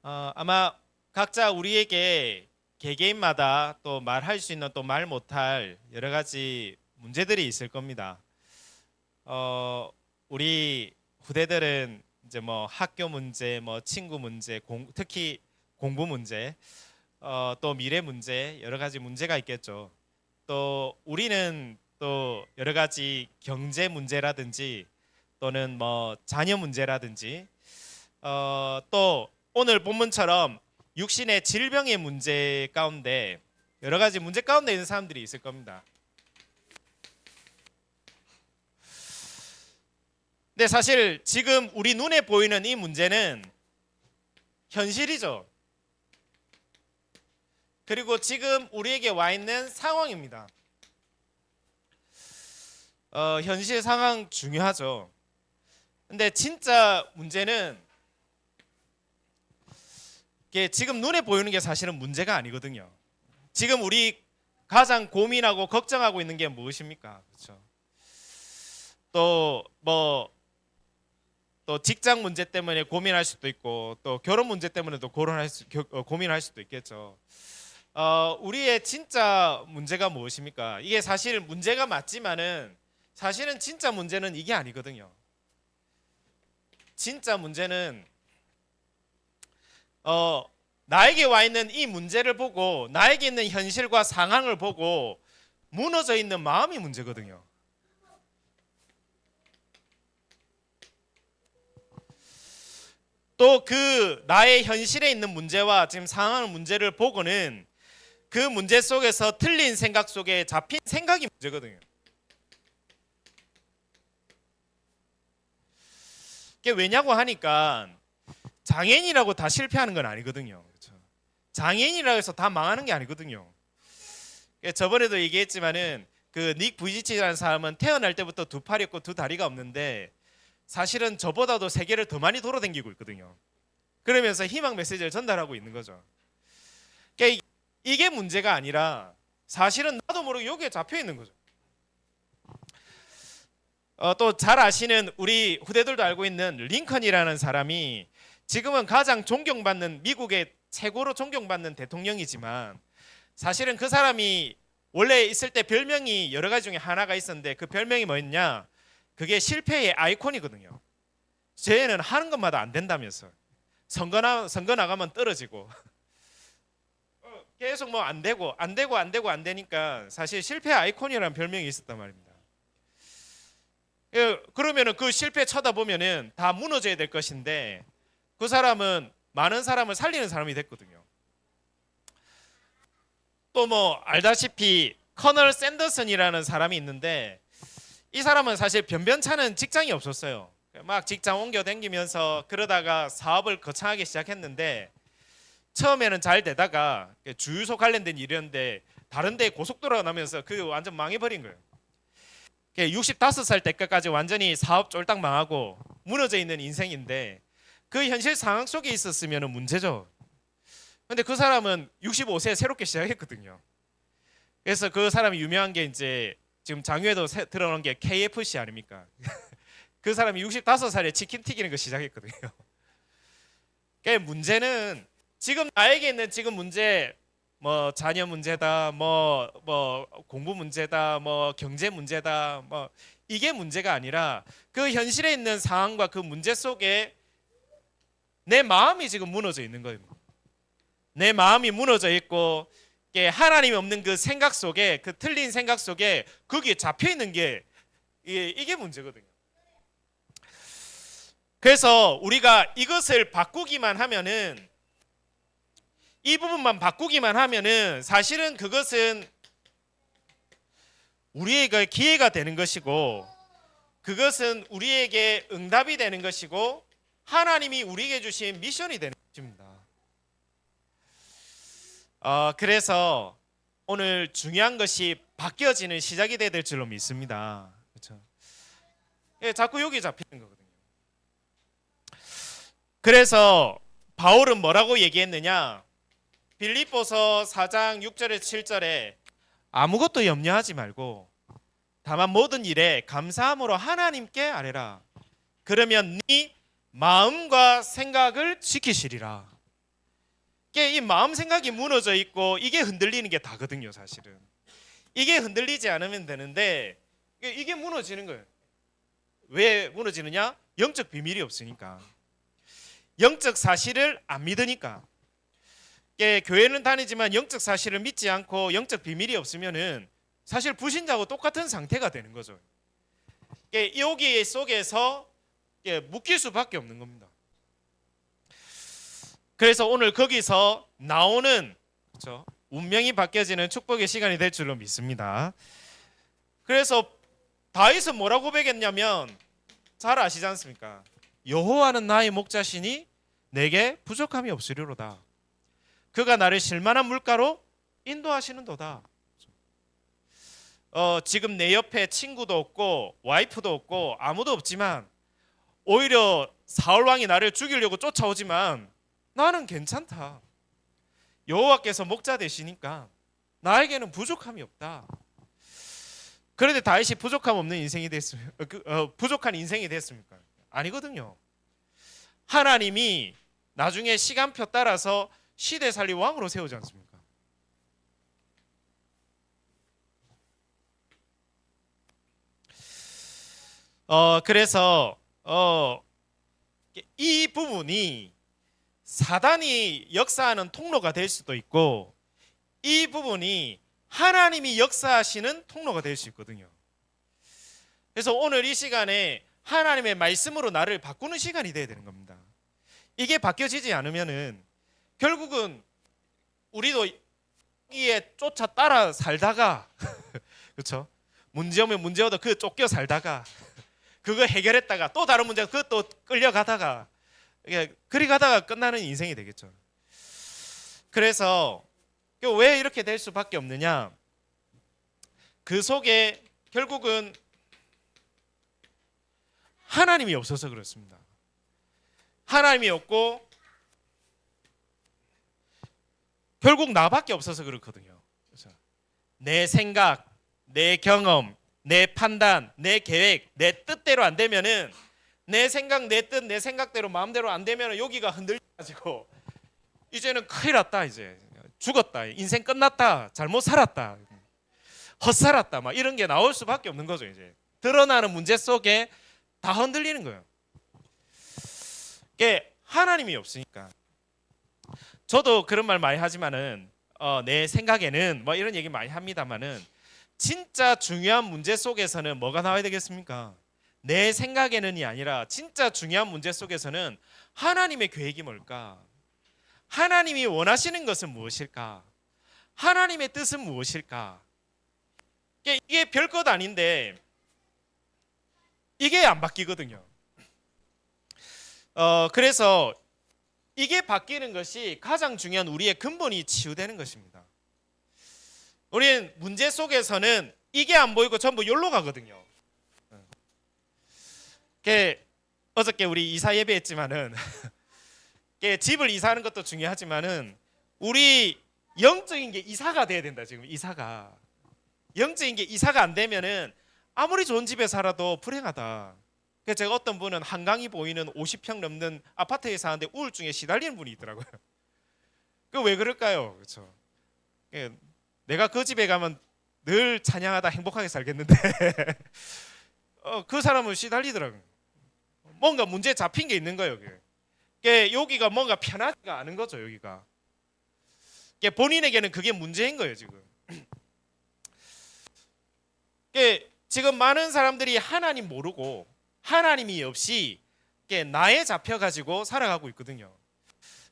아마 각자 우리에게 개개인마다 또 말할 수 있는 또 말 못할 여러 가지 문제들이 있을 겁니다. 우리 후대들은 이제 뭐 학교 문제, 뭐 친구 문제, 특히 공부 문제, 또 미래 문제 여러 가지 문제가 있겠죠. 또 우리는 또 여러 가지 경제 문제라든지 또는 뭐 자녀 문제라든지 또 오늘 본문처럼 육신의 질병의 문제 가운데 여러 가지 문제 가운데 있는 사람들이 있을 겁니다. 근데 사실 지금 우리 눈에 보이는 이 문제는 현실이죠. 그리고 지금 우리에게 와 있는 상황입니다. 현실 상황 중요하죠. 근데 진짜 문제는 이게 지금 눈에 보이는 게 사실은 문제가 아니거든요. 지금 우리 가장 고민하고 걱정하고 있는 게 무엇입니까? 그렇죠. 또 직장 문제 때문에 고민할 수도 있고 또 결혼 문제 때문에도 고민할 수도 있겠죠. 우리의 진짜 문제가 무엇입니까? 이게 사실 문제가 맞지만은 사실은 진짜 문제는 이게 아니거든요. 진짜 문제는 나에게 와 있는 이 문제를 보고 나에게 있는 현실과 상황을 보고 무너져 있는 마음이 문제거든요. 또 그 나의 현실에 있는 문제와 지금 상황의 문제를 보고는 그 문제 속에서 틀린 생각 속에 잡힌 생각이 문제거든요. 그게 왜냐고 하니까 장애인이라고 다 실패하는 건 아니거든요. 그렇죠? 장애인이라고 해서 다 망하는 게 아니거든요. 저번에도 얘기했지만은 그 닉 부이치치라는 사람은 태어날 때부터 두 팔이 없고 두 다리가 없는데 사실은 저보다도 세계를 더 많이 돌아다니고 있거든요. 그러면서 희망 메시지를 전달하고 있는 거죠. 그러니까 이게 문제가 아니라 사실은 나도 모르게 여기에 잡혀 있는 거죠. 또 잘 아시는 우리 후대들도 알고 있는 링컨이라는 사람이 지금은 가장 존경받는 미국의 최고로 존경받는 대통령이지만 사실은 그 사람이 원래 있을 때 별명이 여러 가지 중에 하나가 있었는데 그 별명이 뭐였냐? 그게 실패의 아이콘이거든요. 쟤는 하는 것마다 안 된다면서 선거 나가면 떨어지고 계속 뭐 안 되니까 사실 실패 아이콘이라는 별명이 있었단 말입니다. 그러면은 그 실패 쳐다보면은 다 무너져야 될 것인데 그 사람은 많은 사람을 살리는 사람이 됐거든요. 또 뭐 알다시피 커널 샌더슨이라는 사람이 있는데 이 사람은 사실 변변찮은 직장이 없었어요. 막 직장 옮겨 다니면서 그러다가 사업을 거창하게 시작했는데 처음에는 잘 되다가 주유소 관련된 일이었는데 다른 데 고속도로가 나면서 그 완전 망해버린 거예요. 65살 때까지 완전히 사업 쫄딱 망하고 무너져 있는 인생인데 그 현실 상황 속에 있었으면 문제죠. 근데 그 사람은 65세에 새롭게 시작했거든요. 그래서 그 사람이 유명한 게 이제 지금 장유에도 들어놓은 게 KFC 아닙니까? 그 사람이 65살에 치킨 튀기는 거 시작했거든요. 그러니까 문제는 지금 나에게 있는 지금 문제 뭐 자녀 문제다 뭐 공부 문제다 뭐 경제 문제다 뭐 이게 문제가 아니라 그 현실에 있는 상황과 그 문제 속에 내 마음이 지금 무너져 있는 거예요. 내 마음이 무너져 있고 하나님이 없는 그 생각 속에 그 틀린 생각 속에 거기에 잡혀 있는 게 이게 문제거든요. 그래서 우리가 이것을 바꾸기만 하면은 이 부분만 바꾸기만 하면은 사실은 그것은 우리에게 기회가 되는 것이고 그것은 우리에게 응답이 되는 것이고 하나님이 우리에게 주신 미션이 되는 것입니다. 그래서 오늘 중요한 것이 바뀌어지는 시작이 돼야 될 줄로 믿습니다. 그렇죠? 자꾸 여기 잡히는 거거든요. 그래서 바울은 뭐라고 얘기했느냐? 빌립보서 4장 6절에 7절에 아무것도 염려하지 말고 다만 모든 일에 감사함으로 하나님께 아뢰라. 그러면 네 마음과 생각을 지키시리라. 이 마음 생각이 무너져 있고 이게 흔들리는 게 다거든요, 사실은. 이게 흔들리지 않으면 되는데 이게 무너지는 거예요. 왜 무너지느냐? 영적 비밀이 없으니까. 영적 사실을 안 믿으니까. 교회는 다니지만 영적 사실을 믿지 않고 영적 비밀이 없으면은 사실 불신자하고 똑같은 상태가 되는 거죠. 여기 속에서 묶일 수밖에 없는 겁니다. 그래서 오늘 거기서 나오는, 그렇죠? 운명이 바뀌어지는 축복의 시간이 될 줄로 믿습니다. 그래서 다윗은 뭐라고 고백했냐면 잘 아시지 않습니까? 여호와는 나의 목자시니 내게 부족함이 없으리로다. 그가 나를 실만한 물가로 인도하시는도다. 지금 내 옆에 친구도 없고 와이프도 없고 아무도 없지만 오히려 사울 왕이 나를 죽이려고 쫓아오지만 나는 괜찮다. 여호와께서 목자 되시니까 나에게는 부족함이 없다. 그런데 다윗이 부족함 없는 인생이 됐습니까? 부족한 인생이 됐습니까? 아니거든요. 하나님이 나중에 시간표 따라서 시대 살리 왕으로 세우지 않습니까? 그래서 이 부분이 사단이 역사하는 통로가 될 수도 있고 이 부분이 하나님이 역사하시는 통로가 될 수 있거든요. 그래서 오늘 이 시간에 하나님의 말씀으로 나를 바꾸는 시간이 돼야 되는 겁니다. 이게 바뀌어지지 않으면은 결국은 우리도 여기에 쫓아 따라 살다가 그렇죠? 문제 오면 문제 오다 그 쫓겨 살다가 그거 해결했다가 또 다른 문제 그것도 끌려가다가 그리 가다가 끝나는 인생이 되겠죠. 그래서 왜 이렇게 될 수밖에 없느냐? 그 속에 결국은 하나님이 없어서 그렇습니다. 하나님이 없고 결국 나밖에 없어서 그렇거든요. 그래서 내 생각, 내 경험, 내 판단, 내 계획, 내 뜻대로 안 되면은 내 생각, 내 뜻, 내 생각대로 마음대로 안 되면은 여기가 흔들려가지고 이제는 큰일 났다, 이제 죽었다, 인생 끝났다, 잘못 살았다, 헛살았다, 막 이런 게 나올 수밖에 없는 거죠. 이제 드러나는 문제 속에 다 흔들리는 거예요. 이게 하나님이 없으니까. 저도 그런 말 많이 하지만은 내 생각에는 뭐 이런 얘기 많이 합니다만은 진짜 중요한 문제 속에서는 뭐가 나와야 되겠습니까? 내 생각에는이 아니라 진짜 중요한 문제 속에서는 하나님의 계획이 뭘까? 하나님이 원하시는 것은 무엇일까? 하나님의 뜻은 무엇일까? 이게 별것 아닌데 이게 안 바뀌거든요. 그래서 이게 바뀌는 것이 가장 중요한 우리의 근본이 치유되는 것입니다. 우리는 문제 속에서는 이게 안 보이고 전부 여기로 가거든요. 어저께 우리 이사 예배했지만은 집을 이사하는 것도 중요하지만은 우리 영적인 게 이사가 돼야 된다. 지금 이사가 영적인 게 이사가 안 되면은 아무리 좋은 집에 살아도 불행하다. 그래서 제가 어떤 분은 한강이 보이는 50평 넘는 아파트에 사는데 우울증에 시달리는 분이 있더라고요. 그 왜 그럴까요? 그렇죠? 내가 그 집에 가면 늘 찬양하다 행복하게 살겠는데 그 사람은 시달리더라고요. 뭔가 문제 잡힌 게 있는 거예요. 여기가 뭔가 편하지가 않은 거죠. 여기가 본인에게는 그게 문제인 거예요. 지금 많은 사람들이 하나님 모르고 하나님이 없이 나에 잡혀가지고 살아가고 있거든요.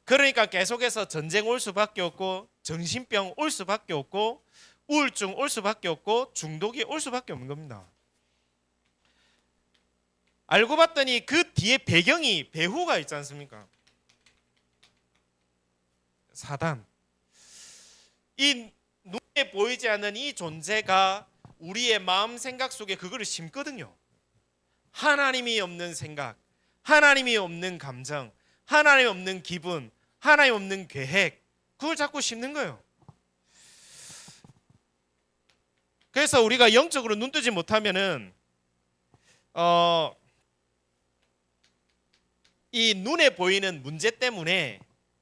그러니까 계속해서 전쟁 올 수밖에 없고 정신병 올 수밖에 없고 우울증 올 수밖에 없고 중독이 올 수밖에 없는 겁니다. 알고 봤더니 그 뒤에 배경이 배후가 있지 않습니까? 사단. 이 눈에 보이지 않는 이 존재가 우리의 마음 생각 속에 그거를 심거든요. 하나님이 없는 생각, 하나님이 없는 감정, 하나님이 없는 기분, 하나님 없는 계획, 그걸 자꾸 심는 거예요. 그래서 우리가 영적으로 눈뜨지 못하면은 이 눈에 보이는 문제 때문에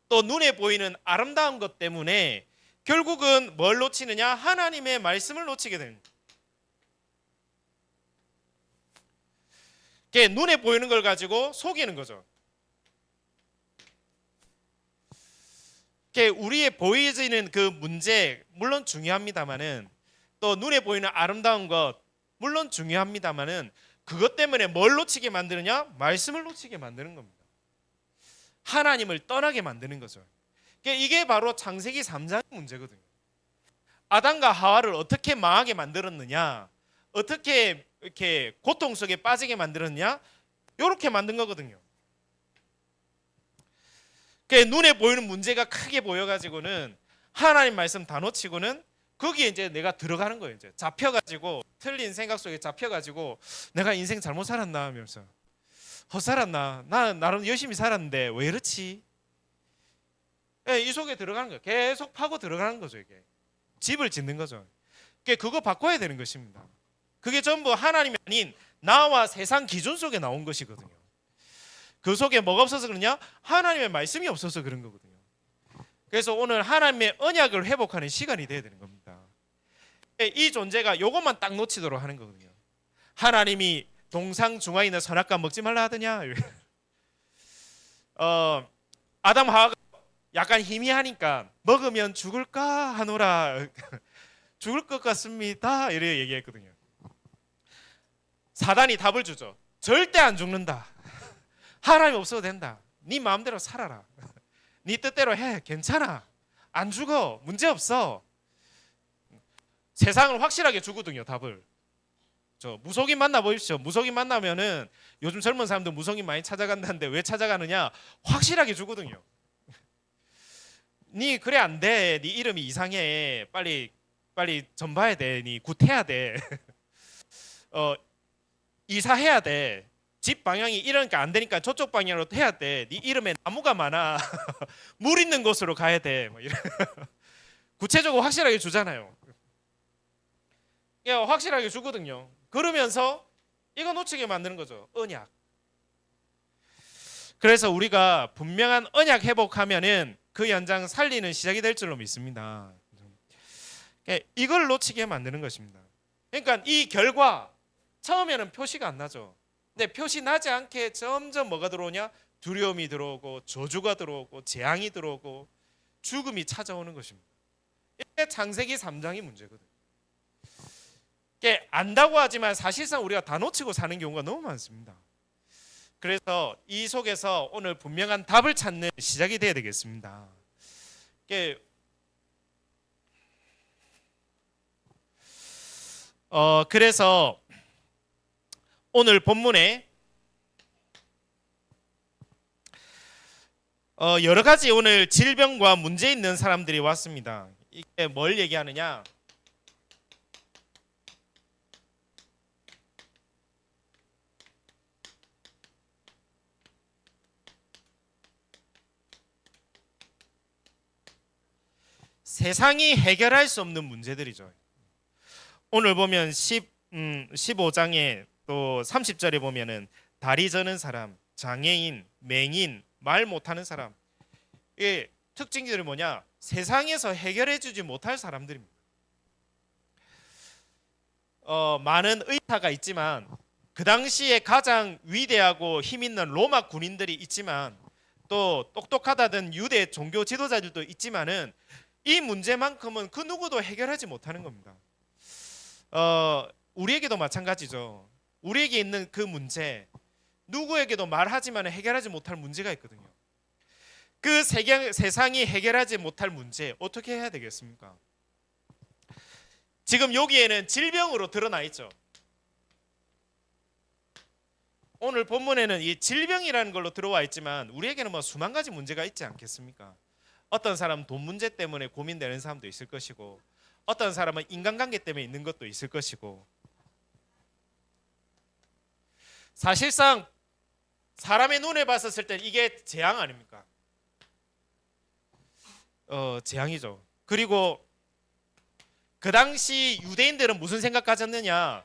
또 눈에 보이는 아름다운 것 때문에 결국은 뭘 놓치느냐? 하나님의 말씀을 놓치게 되는 거예요. 눈에 보이는 걸 가지고 속이는 거죠. 우리의 보이지는 그 문제 물론 중요합니다만은, 또 눈에 보이는 아름다운 것 물론 중요합니다만은, 그것 때문에 뭘 놓치게 만드느냐? 말씀을 놓치게 만드는 겁니다. 하나님을 떠나게 만드는 거죠. 이게 바로 창세기 3장의 문제거든요. 아담과 하와를 어떻게 망하게 만들었느냐, 어떻게 이렇게 고통 속에 빠지게 만들었느냐, 이렇게 만든 거거든요. 눈에 보이는 문제가 크게 보여가지고는 하나님 말씀 다 놓치고는 거기에 이제 내가 들어가는 거예요. 이제 잡혀가지고 틀린 생각 속에 잡혀가지고 내가 인생 잘못 살았나 하면서 헛살았나, 나는 나름 열심히 살았는데 왜 이렇지? 이 속에 들어가는 거예요. 계속 파고 들어가는 거죠. 이게 집을 짓는 거죠. 그거 바꿔야 되는 것입니다. 그게 전부 하나님이 아닌 나와 세상 기준 속에 나온 것이거든요. 그 속에 뭐가 없어서 그러냐? 하나님의 말씀이 없어서 그런 거거든요. 그래서 오늘 하나님의 언약을 회복하는 시간이 돼야 되는 겁니다. 이 존재가 요것만 딱 놓치도록 하는 거거든요. 하나님이 동상 중앙에 있는 선악과 먹지 말라 하더냐? 아담 하와가 약간 희미하니까 먹으면 죽을까 하노라. 죽을 것 같습니다. 이렇게 얘기했거든요. 사단이 답을 주죠. 절대 안 죽는다. 하나님 없어도 된다. 네 마음대로 살아라. 네 뜻대로 해. 괜찮아. 안 죽어. 문제 없어. 세상을 확실하게 주거든요. 답을. 무속인 만나보십시오. 무속인 만나면은 요즘 젊은 사람들 무속인 많이 찾아간다는데 왜 찾아가느냐? 확실하게 주거든요. 네 그래 안 돼. 네 이름이 이상해. 빨리 점 봐야 돼. 네 굿해야 돼. 이사해야 돼. 집 방향이 이러니까 안 되니까 저쪽 방향으로 해야 돼. 네 이름에 나무가 많아. 물 있는 곳으로 가야 돼. 뭐 이런. 구체적으로 확실하게 주잖아요. 확실하게 주거든요. 그러면서 이거 놓치게 만드는 거죠. 언약. 그래서 우리가 분명한 언약 회복하면은 그 연장 살리는 시작이 될 줄로 믿습니다. 이걸 놓치게 만드는 것입니다. 그러니까 이 결과 처음에는 표시가 안 나죠. 근데 표시 나지 않게 점점 뭐가 들어오냐? 두려움이 들어오고 저주가 들어오고 재앙이 들어오고 죽음이 찾아오는 것입니다. 이게 창세기 3장의 문제거든요. 안다고 하지만 사실상 우리가 다 놓치고 사는 경우가 너무 많습니다. 그래서 이 속에서 오늘 분명한 답을 찾는 시작이 되어야 되겠습니다. 그래서 오늘 본문에 여러 가지 오늘 질병과 문제 있는 사람들이 왔습니다. 이게 뭘 얘기하느냐? 세상이 해결할 수 없는 문제들이죠. 오늘 보면 15장에 또 30절에 보면은 다리 저는 사람, 장애인, 맹인, 말 못하는 사람. 이 특징들이 뭐냐? 세상에서 해결해 주지 못할 사람들입니다. 많은 의사가 있지만 그 당시에 가장 위대하고 힘 있는 로마 군인들이 있지만 또 똑똑하다던 유대 종교 지도자들도 있지만은 이 문제만큼은 그 누구도 해결하지 못하는 겁니다. 우리에게도 마찬가지죠. 우리에게 있는 그 문제, 누구에게도 말하지만 해결하지 못할 문제가 있거든요. 그 세상이 해결하지 못할 문제 어떻게 해야 되겠습니까? 지금 여기에는 질병으로 드러나 있죠. 오늘 본문에는 이 질병이라는 걸로 들어와 있지만 우리에게는 뭐 수만 가지 문제가 있지 않겠습니까? 어떤 사람은 돈 문제 때문에 고민되는 사람도 있을 것이고, 어떤 사람은 인간관계 때문에 있는 것도 있을 것이고, 사실상 사람의 눈에 봤었을 때 이게 재앙 아닙니까? 재앙이죠. 그리고 그 당시 유대인들은 무슨 생각 가졌느냐?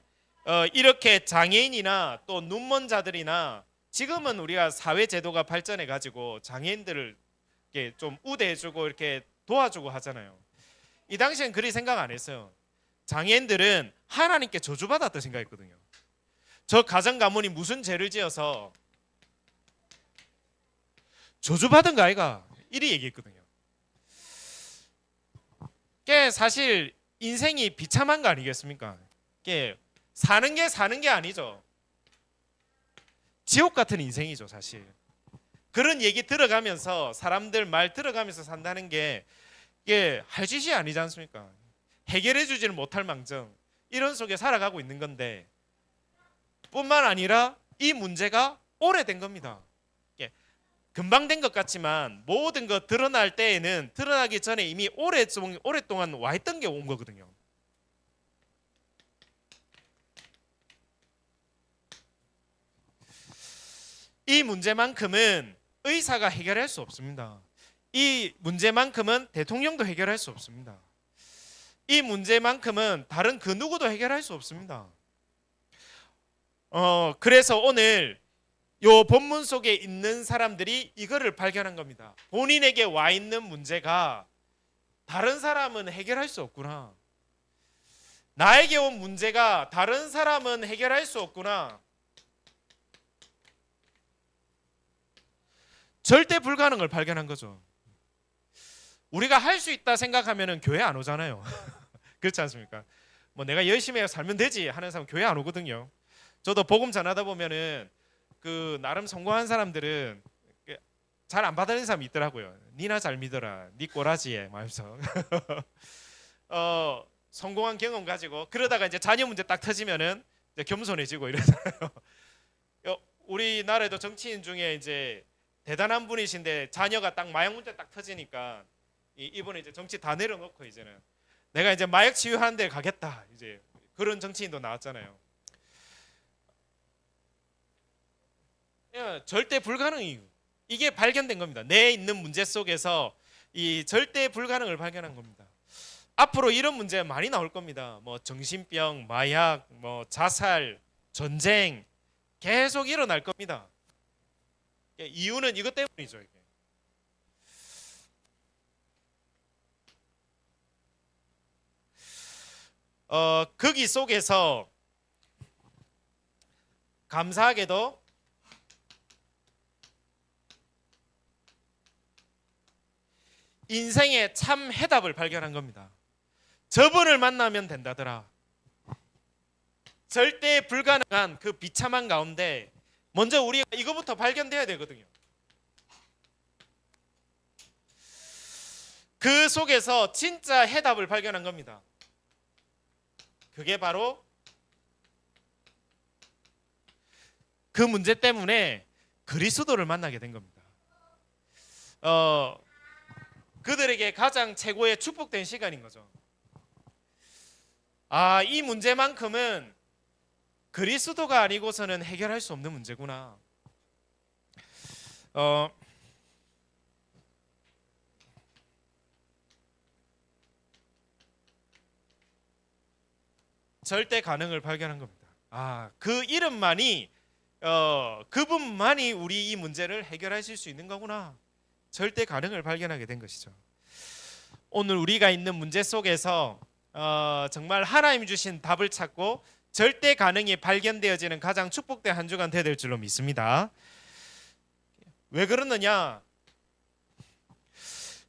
이렇게 장애인이나 또 눈먼 자들이나, 지금은 우리가 사회 제도가 발전해 가지고 장애인들을 이렇게 좀 우대해주고 이렇게 도와주고 하잖아요. 이 당시엔 그리 생각 안 했어요. 장애인들은 하나님께 저주받았다 생각했거든요. 저 가정 가문이 무슨 죄를 지어서 저주받은 거 아이가 이리 얘기했거든요. 그게 사실 인생이 비참한 거 아니겠습니까? 그게 사는 게 아니죠. 지옥 같은 인생이죠, 사실. 그런 얘기 들어가면서 사람들 말 들어가면서 산다는 게 이게 할 짓이 아니지 않습니까? 해결해 주지는 못할 망정 이런 속에 살아가고 있는 건데, 뿐만 아니라 이 문제가 오래된 겁니다. 금방 된 것 같지만 모든 것 드러날 때에는 드러나기 전에 이미 오랫동안 와 있던 게 온 거거든요. 이 문제만큼은 의사가 해결할 수 없습니다. 이 문제만큼은 대통령도 해결할 수 없습니다. 이 문제만큼은 다른 그 누구도 해결할 수 없습니다. 그래서 오늘 요 본문 속에 있는 사람들이 이거를 발견한 겁니다. 본인에게 와 있는 문제가 다른 사람은 해결할 수 없구나. 나에게 온 문제가 다른 사람은 해결할 수 없구나. 절대 불가능을 발견한 거죠. 우리가 할 수 있다 생각하면 교회 안 오잖아요. 그렇지 않습니까? 뭐 내가 열심히 살면 되지 하는 사람 교회 안 오거든요. 저도 복음 전하다 보면은 그 나름 성공한 사람들은 잘 안 받아들이는 사람이 있더라고요. 니나 잘 믿어라, 니 꼬라지에 말면서 성공한 경험 가지고 그러다가 이제 자녀 문제 딱 터지면은 이제 겸손해지고 이러잖아요. 우리나라에도 정치인 중에 이제 대단한 분이신데 자녀가 딱 마약 문제 딱 터지니까 이분은 이제 정치 다 내려놓고 이제는 내가 이제 마약 치유하는 데 가겠다, 이제 그런 정치인도 나왔잖아요. 절대 불가능이 이게 발견된 겁니다. 내 있는 문제 속에서 이 절대 불가능을 발견한 겁니다. 앞으로 이런 문제 많이 나올 겁니다. 뭐 정신병, 마약, 뭐 자살, 전쟁 계속 일어날 겁니다. 이유는 이것 때문이죠. 이게. 거기 속에서 감사하게도 인생의 참 해답을 발견한 겁니다. 저분을 만나면 된다더라. 절대 불가능한 그 비참한 가운데 먼저 우리가 이거부터 발견돼야 되거든요. 그 속에서 진짜 해답을 발견한 겁니다. 그게 바로 그 문제 때문에 그리스도를 만나게 된 겁니다. 그들에게 가장 최고의 축복된 시간인 거죠. 이 문제만큼은 그리스도가 아니고서는 해결할 수 없는 문제구나. 절대 가능을 발견한 겁니다. 그 이름만이 그분만이 우리 이 문제를 해결하실 수 있는 거구나. 절대 가능을 발견하게 된 것이죠. 오늘 우리가 있는 문제 속에서 정말 하나님 주신 답을 찾고 절대 가능이 발견되어지는 가장 축복된 한 주간 되야 될 줄로 믿습니다. 왜 그러느냐?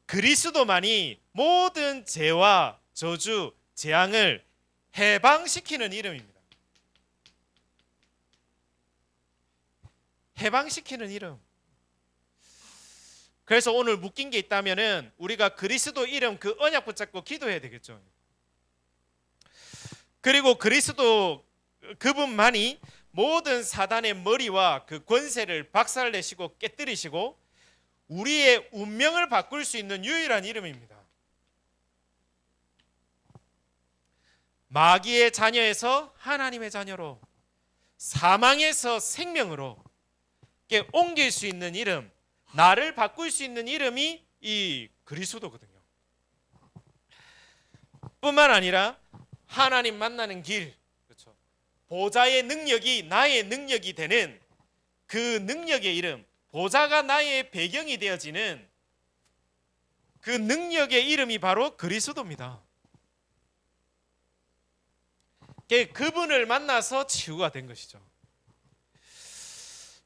그리스도만이 모든 죄와 저주, 재앙을 해방시키는 이름입니다. 해방시키는 이름. 그래서 오늘 묶인 게 있다면은 우리가 그리스도 이름 그 언약 붙잡고 기도해야 되겠죠. 그리고 그리스도 그분만이 모든 사단의 머리와 그 권세를 박살내시고 깨뜨리시고 우리의 운명을 바꿀 수 있는 유일한 이름입니다. 마귀의 자녀에서 하나님의 자녀로, 사망에서 생명으로 옮길 수 있는 이름, 나를 바꿀 수 있는 이름이 이 그리스도거든요. 뿐만 아니라 하나님 만나는 길, 그렇죠. 보좌의 능력이 나의 능력이 되는 그 능력의 이름, 보좌가 나의 배경이 되어지는 그 능력의 이름이 바로 그리스도입니다. 그분을 만나서 치유가 된 것이죠.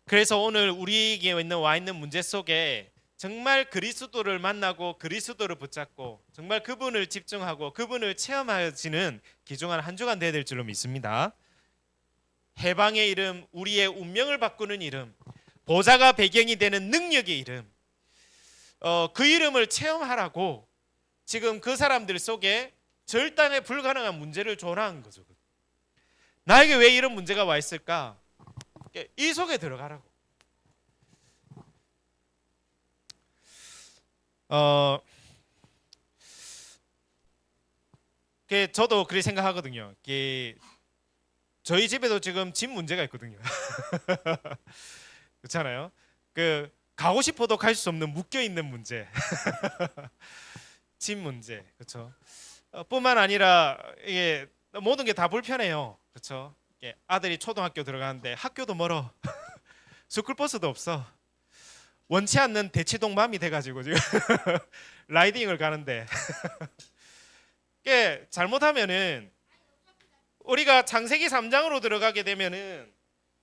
그래서 오늘 우리에게 와 있는 문제 속에 정말 그리스도를 만나고 그리스도를 붙잡고 정말 그분을 집중하고 그분을 체험하시는 귀중한 한 주간 되어야 될 줄로 믿습니다. 해방의 이름, 우리의 운명을 바꾸는 이름, 보좌가 배경이 되는 능력의 이름, 그 이름을 체험하라고 지금 그 사람들 속에 절단에 불가능한 문제를 조랑한 거죠. 나에게 왜 이런 문제가 와 있을까? 이 속에 들어가라고. 저도 그렇게 생각하거든요. 저희 집에도 지금 집 문제가 있거든요. 그렇잖아요. 가고 싶어도 갈 수 없는 묶여 있는 문제, 집 문제, 그렇죠. 뿐만 아니라 이게 모든 게 다 불편해요, 그렇죠. 아들이 초등학교 들어가는데 학교도 멀어, 스쿨버스도 없어, 원치 않는 대치동 맘이 돼가지고 지금 라이딩을 가는데 잘못하면은 우리가 창세기 3장으로 들어가게 되면은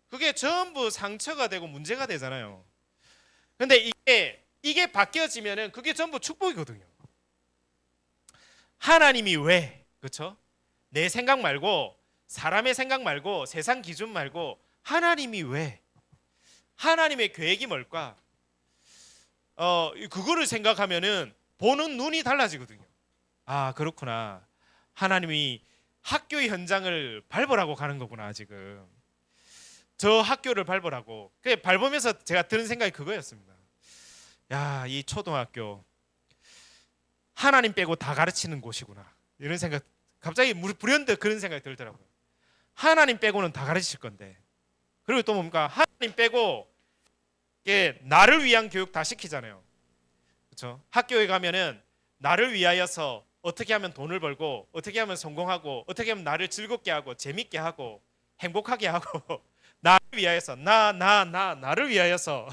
그게 전부 상처가 되고 문제가 되잖아요. 근데 이게 바뀌어지면은 그게 전부 축복이거든요. 하나님이 왜, 그렇죠? 내 생각 말고, 사람의 생각 말고, 세상 기준 말고, 하나님이 왜, 하나님의 계획이 뭘까? 그거를 생각하면은 보는 눈이 달라지거든요. 아, 그렇구나. 하나님이 학교의 현장을 밟으라고 가는 거구나. 지금 저 학교를 밟으라고. 밟으면서 제가 드는 생각이 그거였습니다. 야, 이 초등학교 하나님 빼고 다 가르치는 곳이구나, 이런 생각 갑자기 불현듯 그런 생각이 들더라고요. 하나님 빼고는 다 가르칠 건데, 그리고 또 뭡니까? 하나님 빼고 나를 위한 교육 다 시키잖아요, 그렇죠? 학교에 가면은 나를 위하여서 어떻게 하면 돈을 벌고, 어떻게 하면 성공하고, 어떻게 하면 나를 즐겁게 하고 재밌게 하고 행복하게 하고 나를 위하여서 나를 위하여서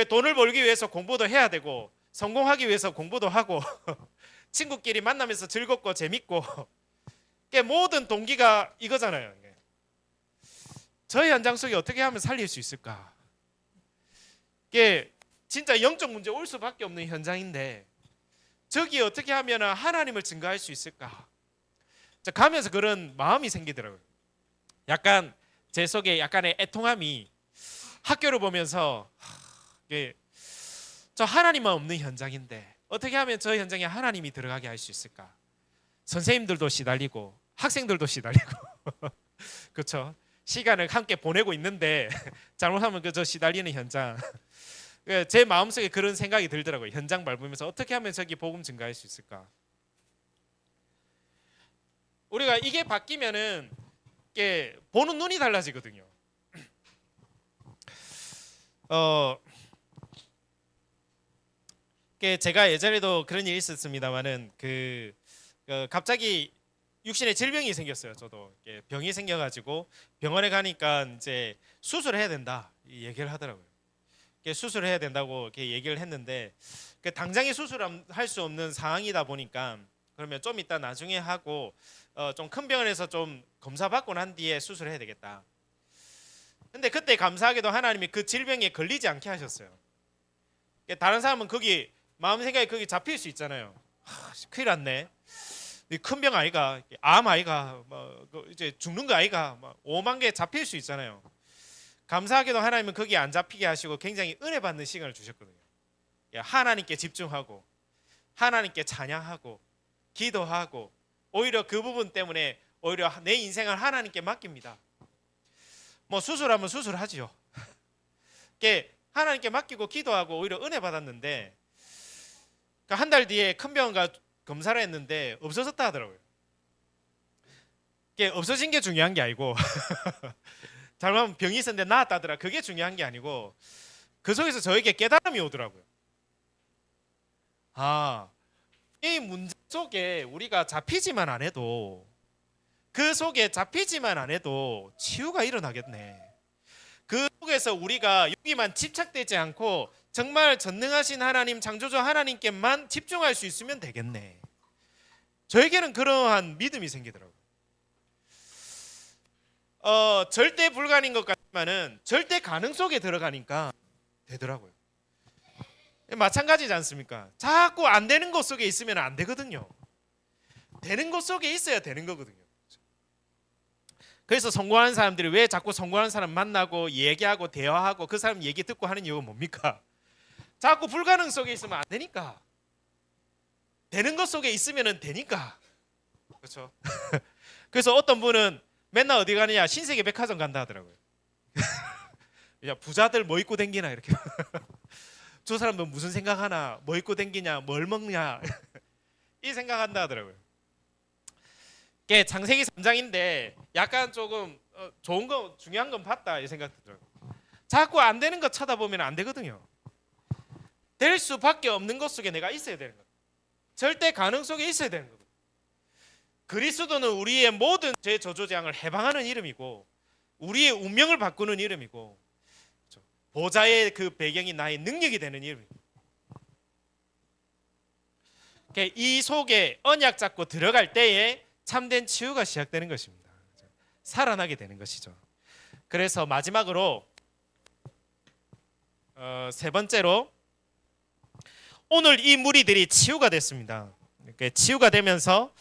돈을 벌기 위해서 공부도 해야 되고, 성공하기 위해서 공부도 하고 친구끼리 만나면서 즐겁고 재밌고, 모든 동기가 이거잖아요. 저희 현장 속에 어떻게 하면 살릴 수 있을까? 진짜 영적 문제 올 수밖에 없는 현장인데 저기 어떻게 하면 하나님을 증거할 수 있을까? 가면서 그런 마음이 생기더라고요. 약간 제 속에 약간의 애통함이, 학교를 보면서 저 하나님만 없는 현장인데 어떻게 하면 저 현장에 하나님이 들어가게 할 수 있을까? 선생님들도 시달리고 학생들도 시달리고 그렇죠. 시간을 함께 보내고 있는데 잘못하면 그저 시달리는 현장. 제 마음속에 그런 생각이 들더라고요. 현장 밟으면서 어떻게 하면 저기 복음 증가할 수 있을까? 우리가 이게 바뀌면은 보는 눈이 달라지거든요. 제가 예전에도 그런 일이 있었습니다만은 갑자기 육신에 질병이 생겼어요. 저도 병이 생겨가지고 병원에 가니까 이제 수술을 해야 된다 이 얘기를 하더라고요. 수술을 해야 된다고 얘기를 했는데 당장에 수술할 수 없는 상황이다 보니까 그러면 좀 이따 나중에 하고 좀 큰 병원에서 좀 검사 받고 난 뒤에 수술을 해야 되겠다. 근데 그때 감사하게도 하나님이 그 질병에 걸리지 않게 하셨어요. 다른 사람은 거기 마음 생각이 거기 잡힐 수 있잖아요. 큰일 났네. 큰 병 아이가, 암 아이가, 이제 죽는 거 아이가, 5만 개 잡힐 수 있잖아요. 감사하게도 하나님은 거기 안 잡히게 하시고 굉장히 은혜 받는 시간을 주셨거든요. 하나님께 집중하고 하나님께 찬양하고 기도하고, 오히려 그 부분 때문에 오히려 내 인생을 하나님께 맡깁니다. 수술하면 수술하지요. 하나님께 맡기고 기도하고 오히려 은혜 받았는데, 한 달 뒤에 큰 병원 가 검사를 했는데 없어졌다 하더라고요. 없어진 게 중요한 게 아니고 잘못하면 병이 있었는데 나았다 하더라. 그게 중요한 게 아니고 그 속에서 저에게 깨달음이 오더라고요. 이 문제 속에 우리가 잡히지만 안 해도, 그 속에 잡히지만 안 해도 치유가 일어나겠네. 그 속에서 우리가 여기만 집착되지 않고 정말 전능하신 하나님, 창조주 하나님께만 집중할 수 있으면 되겠네. 저에게는 그러한 믿음이 생기더라고요. 절대 불가능인 것 같지만은 절대 가능 속에 들어가니까 되더라고요. 마찬가지지 않습니까? 자꾸 안 되는 것 속에 있으면 안 되거든요. 되는 것 속에 있어야 되는 거거든요. 그래서 성공하는 사람들이 왜 자꾸 성공하는 사람 만나고 얘기하고 대화하고 그 사람 얘기 듣고 하는 이유가 뭡니까? 자꾸 불가능 속에 있으면 안 되니까. 되는 것 속에 있으면 되니까. 그렇죠? 그래서 어떤 분은 맨날 어디 가느냐, 신세계 백화점 간다 하더라고요. 야, 부자들 뭐 입고 댕기나 이렇게. 저 사람은 무슨 생각하나, 뭐 입고 댕기냐, 뭘 먹냐 이 생각한다 하더라고요. 이게 창세기 3장인데 약간 조금 좋은 거, 중요한 건 봤다 이 생각 들더라고요. 자꾸 안 되는 거 쳐다보면 안 되거든요. 될 수밖에 없는 것 속에 내가 있어야 되는 거예요. 절대 가능 속에 있어야 되는 거예요. 그리스도는 우리의 모든 죄 저주장을 해방하는 이름이고 우리의 운명을 바꾸는 이름이고 보좌의 그 배경이 나의 능력이 되는 이름입니다. 이 속에 언약 잡고 들어갈 때에 참된 치유가 시작되는 것입니다. 살아나게 되는 것이죠. 그래서 마지막으로 세 번째로 오늘 이 무리들이 치유가 됐습니다. 치유가 되면서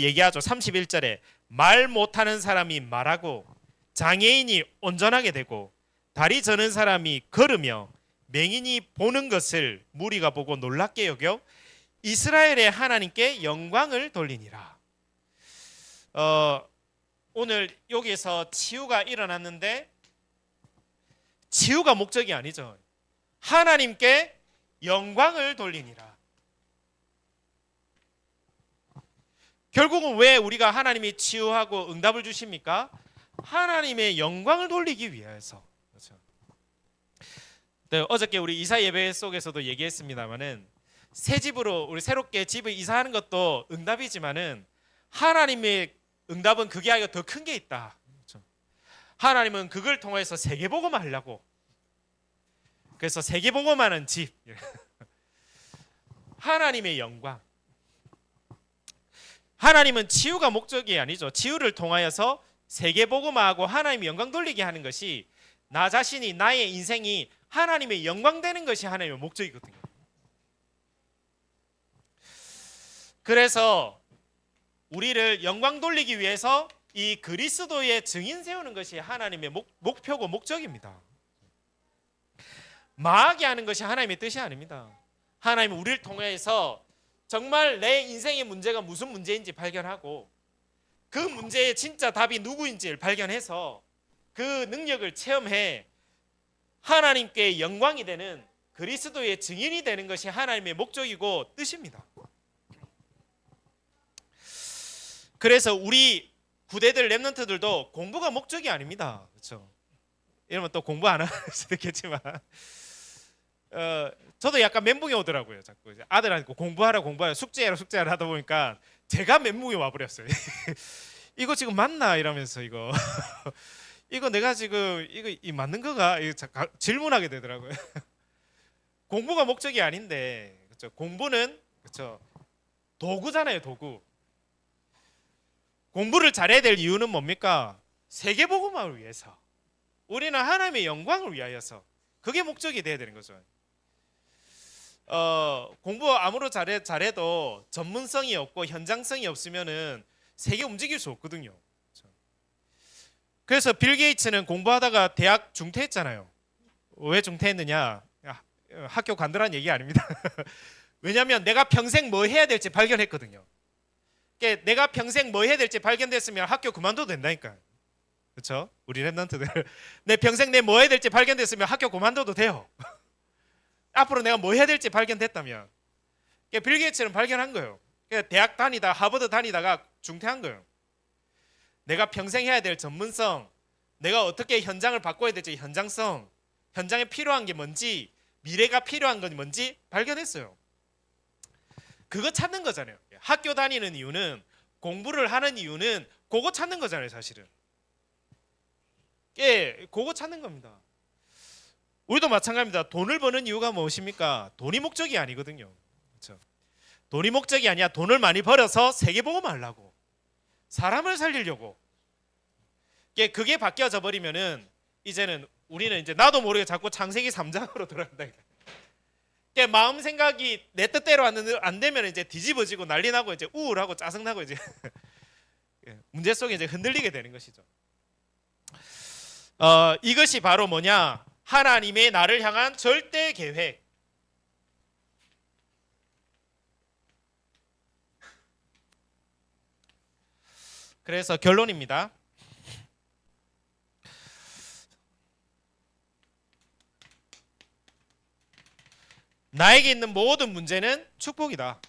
얘기하죠. 31절에 말 못하는 사람이 말하고 장애인이 온전하게 되고 다리 저는 사람이 걸으며 맹인이 보는 것을 무리가 보고 놀랍게 여겨 이스라엘의 하나님께 영광을 돌리니라. 오늘 여기서 치유가 일어났는데 치유가 목적이 아니죠. 하나님께 영광을 돌리니라. 결국은 왜 우리가 하나님이 치유하고 응답을 주십니까? 하나님의 영광을 돌리기 위해서. 그렇죠. 네, 어저께 우리 이사 예배 속에서도 얘기했습니다만은 새 집으로 우리 새롭게 집을 이사하는 것도 응답이지만은 하나님의 응답은 그게 아니라 더 큰 게 있다. 그렇죠. 하나님은 그걸 통해서 세계복음을 하려고. 그래서 세계복음하는 집. 하나님의 영광. 하나님은 치유가 목적이 아니죠. 치유를 통하여서 세계복음하고 하나님의 영광 돌리게 하는 것이 나 자신이 나의 인생이 하나님의 영광 되는 것이 하나님의 목적이거든요. 그래서 우리를 영광 돌리기 위해서 이 그리스도의 증인 세우는 것이 하나님의 목표고 목적입니다. 마하게 하는 것이 하나님의 뜻이 아닙니다. 하나님은 우리를 통해서 정말 내 인생의 문제가 무슨 문제인지 발견하고 그 문제의 진짜 답이 누구인지를 발견해서 그 능력을 체험해 하나님께 영광이 되는 그리스도의 증인이 되는 것이 하나님의 목적이고 뜻입니다. 그래서 우리 부대들 렘넌트들도 공부가 목적이 아닙니다. 그렇죠? 이러면 또 공부 안 할 수도 있겠지만 저도 약간 멘붕이 오더라고요. 자꾸 아들한테 공부하라 숙제하라 하다 보니까 제가 멘붕이 와버렸어요. 이거 지금 맞나 이러면서 이거 내가 지금 이거 맞는 거가 질문하게 되더라고요. 공부가 목적이 아닌데, 그렇죠? 공부는 그렇죠? 도구잖아요, 도구. 공부를 잘해야 될 이유는 뭡니까? 세계복음화를 위해서. 우리는 하나님의 영광을 위하여서. 그게 목적이 돼야 되는 거죠. 공부 아무리 잘해도 전문성이 없고 현장성이 없으면은 세계 움직일 수 없거든요. 그래서 빌 게이츠는 공부하다가 대학 중퇴했잖아요. 왜 중퇴했느냐? 학교 관두라는 얘기 아닙니다. 왜냐하면 내가 평생 뭐 해야 될지 발견했거든요. 그러니까 내가 평생 뭐 해야 될지 발견됐으면 학교 그만둬도 된다니까요. 그렇죠? 우리 랩런트들 내 평생 내 뭐 해야 될지 발견됐으면 학교 그만둬도 돼요. 앞으로 내가 뭐 해야 될지 발견됐다면. 그러니까 빌 게이츠는 발견한 거예요. 그러니까 대학 다니다 하버드 다니다가 중퇴한 거예요. 내가 평생 해야 될 전문성, 내가 어떻게 현장을 바꿔야 될지 현장성, 현장에 필요한 게 뭔지, 미래가 필요한 건 뭔지 발견했어요. 그거 찾는 거잖아요. 학교 다니는 이유는, 공부를 하는 이유는 그거 찾는 거잖아요, 사실은. 예, 그거 찾는 겁니다. 우리도 마찬가지입니다. 돈을 버는 이유가 무엇입니까? 돈이 목적이 아니거든요. 그렇죠? 돈이 목적이 아니야. 돈을 많이 벌어서 세계복음하려고, 사람을 살리려고. 그게 바뀌어져 버리면은 이제는 우리는 이제 나도 모르게 자꾸 창세기 3장으로 들어간다. 마음 생각이 내 뜻대로 안 되면 이제 뒤집어지고 난리 나고 이제 우울하고 짜증나고 이제 문제 속에 이제 흔들리게 되는 것이죠. 이것이 바로 뭐냐? 하나님의 나를 향한 절대 계획. 그래서 결론입니다. 나에게 있는 모든 문제는 축복이다.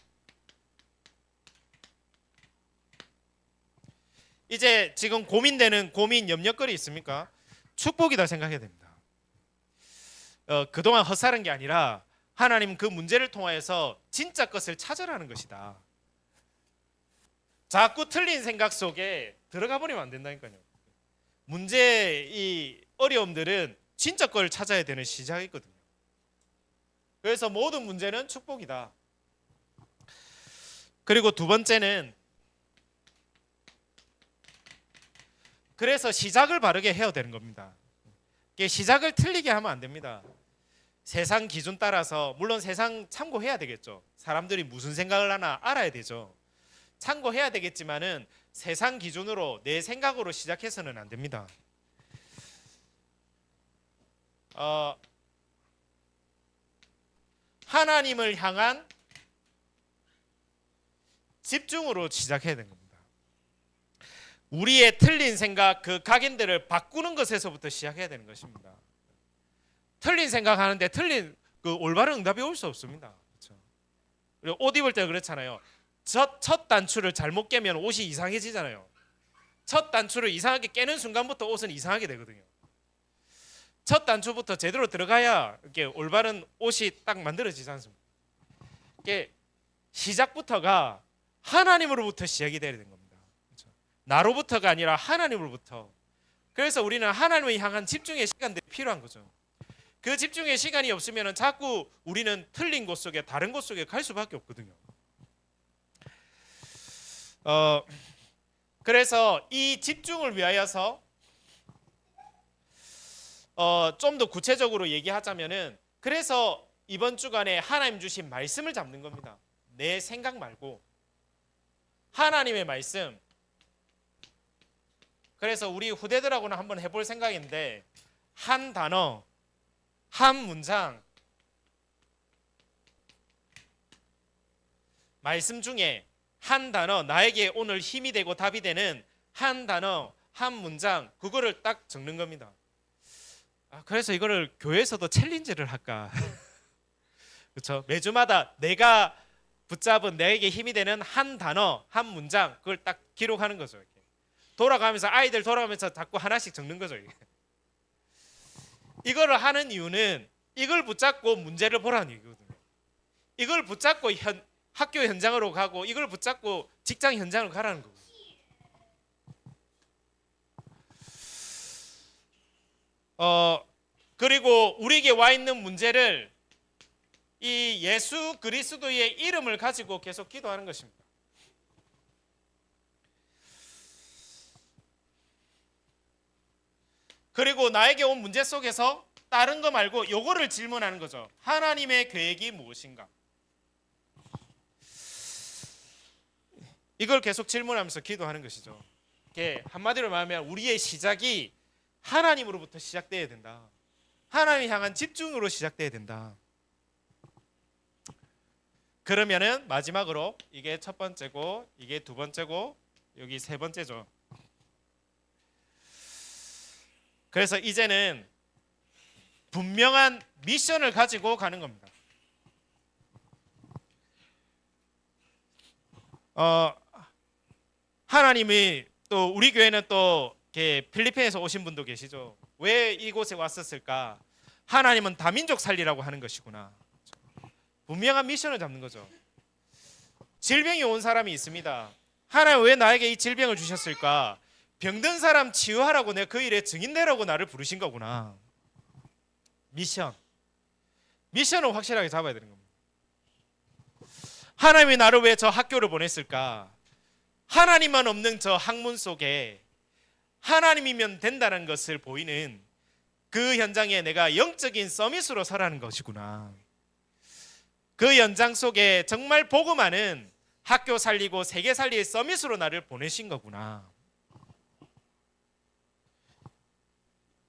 이제 지금 고민되는 고민, 염려거리 있습니까? 축복이다 생각해야 됩니다. 그동안 헛살은 게 아니라 하나님 그 문제를 통하여서 진짜 것을 찾으라는 것이다. 자꾸 틀린 생각 속에 들어가 버리면 안 된다니까요. 문제의 어려움들은 진짜 걸 찾아야 되는 시작이거든요. 그래서 모든 문제는 축복이다. 그리고 두 번째는, 그래서 시작을 바르게 해야 되는 겁니다. 시작을 틀리게 하면 안 됩니다. 세상 기준 따라서, 물론 세상 참고해야 되겠죠. 사람들이 무슨 생각을 하나 알아야 되죠. 참고해야 되겠지만은 세상 기준으로 내 생각으로 시작해서는 안 됩니다. 하나님을 향한 집중으로 시작해야 되는 겁니다. 우리의 틀린 생각, 그 각인들을 바꾸는 것에서부터 시작해야 되는 것입니다. 틀린 생각하는데 틀린 그 올바른 응답이 올 수 없습니다. 그렇죠? 그리고 옷 입을 때 그렇잖아요. 첫 단추를 잘못 깨면 옷이 이상해지잖아요. 첫 단추를 이상하게 깨는 순간부터 옷은 이상하게 되거든요. 첫 단추부터 제대로 들어가야 이렇게 올바른 옷이 딱 만들어지지 않습니까? 이게 시작부터가 하나님으로부터 시작이 되어야 되는 겁니다. 그렇죠? 나로부터가 아니라 하나님으로부터. 그래서 우리는 하나님을 향한 집중의 시간들이 필요한 거죠. 그 집중의 시간이 없으면 자꾸 우리는 틀린 곳 속에, 다른 곳 속에 갈 수밖에 없거든요. 그래서 이 집중을 위하여서 좀 더 구체적으로 얘기하자면은, 그래서 이번 주간에 하나님 주신 말씀을 잡는 겁니다. 내 생각 말고 하나님의 말씀. 그래서 우리 후대들하고는 한번 해볼 생각인데, 한 단어, 한 문장, 말씀 중에 한 단어, 나에게 오늘 힘이 되고 답이 되는 한 단어, 한 문장, 그거를 딱 적는 겁니다. 그래서 이거를 교회에서도 챌린지를 할까? 그렇죠? 매주마다 내가 붙잡은 내게 힘이 되는 한 단어, 한 문장, 그걸 딱 기록하는 거죠. 이렇게. 돌아가면서 아이들 돌아가면서 자꾸 하나씩 적는 거죠. 이게. 이거를 하는 이유는 이걸 붙잡고 문제를 보라는 얘기거든요. 이걸 붙잡고 학교 현장으로 가고, 이걸 붙잡고 직장 현장으로 가라는 거고. 그리고 우리에게 와 있는 문제를 이 예수 그리스도의 이름을 가지고 계속 기도하는 것입니다. 그리고 나에게 온 문제 속에서 다른 거 말고 요거를 질문하는 거죠. 하나님의 계획이 무엇인가? 이걸 계속 질문하면서 기도하는 것이죠. 이게 한마디로 말하면 우리의 시작이 하나님으로부터 시작돼야 된다. 하나님 향한 집중으로 시작돼야 된다. 그러면은 마지막으로 이게 첫 번째고, 이게 두 번째고, 여기 세 번째죠. 그래서 이제는 분명한 미션을 가지고 가는 겁니다. 하나님이 또 우리 교회는 또 필리핀에서 오신 분도 계시죠. 왜 이곳에 왔었을까? 하나님은 다민족 살리라고 하는 것이구나. 분명한 미션을 잡는 거죠. 질병이 온 사람이 있습니다. 하나님 왜 나에게 이 질병을 주셨을까? 병든 사람 치유하라고 내가 그 일에 증인 되라고 나를 부르신 거구나. 미션을 확실하게 잡아야 되는 겁니다. 하나님이 나를 왜 저 학교를 보냈을까? 하나님만 없는 저 학문 속에 하나님이면 된다는 것을 보이는 그 현장에 내가 영적인 서밋으로 서라는 것이구나. 그 연장 속에 정말 복음 많은 학교 살리고 세계 살리의 서밋으로 나를 보내신 거구나.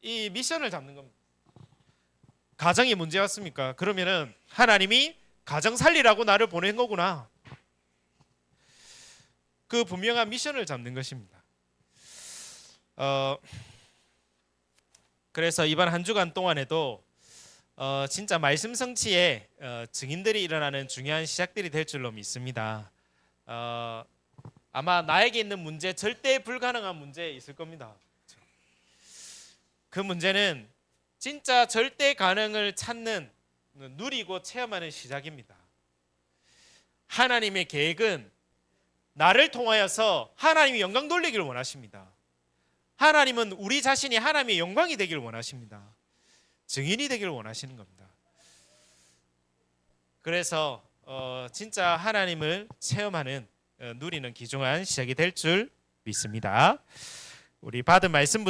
이 미션을 잡는 겁니다. 가정이 문제였습니까? 그러면은 하나님이 가정 살리라고 나를 보낸 거구나. 그 분명한 미션을 잡는 것입니다. 그래서 이번 한 주간 동안에도 진짜 말씀 성취에 증인들이 일어나는 중요한 시작들이 될 줄로 믿습니다. 아마 나에게 있는 문제, 절대 불가능한 문제 있을 겁니다. 그 문제는 진짜 절대 가능을 찾는, 누리고 체험하는 시작입니다. 하나님의 계획은 나를 통하여서 하나님이 영광 돌리기를 원하십니다. 하나님은 우리 자신이 하나님의 영광이 되기를 원하십니다. 증인이 되기를 원하시는 겁니다. 그래서 진짜 하나님을 체험하는, 누리는 귀중한 시작이 될 줄 믿습니다. 우리 받은 말씀